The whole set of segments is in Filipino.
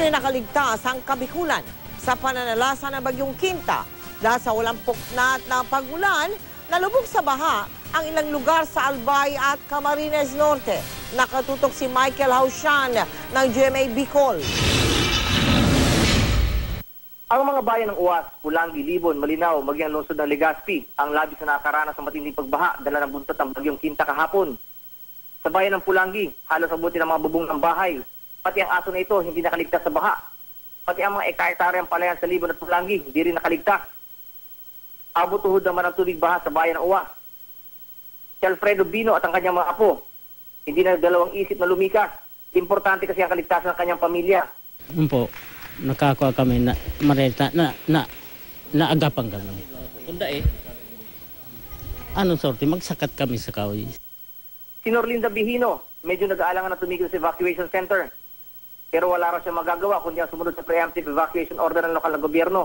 rin nakaligtas ang Kabikulan sa pananalasa ng Bagyong Quinta dahil sa walang puknat na pagulan, nalubog sa baha ang ilang lugar sa Albay at Camarines Norte. Nakatutok si Michael Hausian ng GMA Bicol. Ang mga bayan ng Uwas, Pulangi, Libon, Malinaw, Magyang Lungsod ng Legazpi ang labis na nakakaranas ng matinding pagbaha dala ng buntot ng Bagyong Quinta kahapon. Sa bayan ng Pulangi, halos abuti ng mga bubong ng bahay. Pati ang aso na ito hindi nakaligtas sa baha. Pati ang mga eka-ektaryang palayan sa Libon at Pulangi hindi rin nakaligtas. Abot tuhod naman ang tubig baha sa bayan ng Uwas. Si Alfredo Bino at ang kanyang mga apo, hindi na dalawang isip na lumikas. Importante kasi ang kaligtasan ng kanyang pamilya. Po, nakakuha kami na mareta naagapan kami. Kunda Anong sorte? Magsakat kami sa kahoy. Si Norlinda Bihino, medyo nag-aalangan na tumigil sa evacuation center. Pero wala raw siya magagawa kundi ang sumunod sa preemptive evacuation order ng lokal na gobyerno.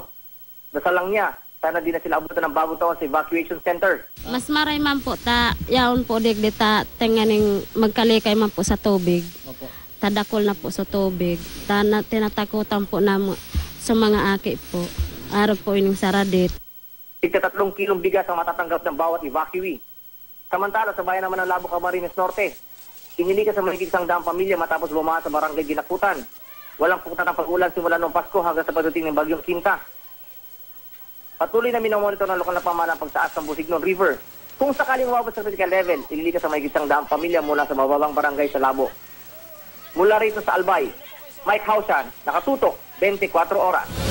Dasal lang niya, sana di na sila abutan ng bagong taon sa evacuation center. Mas maray man po ta yaon po digdi ta tenganing magkalikay man po sa tubig. Opo. Tadakol na po sa tubig. Tinatakutan po na sa mga aki po. Araw po ining saradit. 3 kilong bigas ang matatanggap ng bawat evacuee. Samantala sa bayan naman ng Labo, Camarines Norte, inilikas sa mahigit 100 pamilya matapos bumaha sa barangay Ginakutan. Walang puknat ng pag-ulan simula noong Pasko hanggang sa pagdating ng Bagyong Quinta. Patuloy na minomonitor ng lokal na pamahalaan ang pagtaas ng Busignon River. Kung sakaling umabot sa critical level, ililikas sa mahigit 100 pamilya mula sa mababang barangay sa Labo. Mula rito sa Albay, Mike Hausian, nakatutok, 24 oras.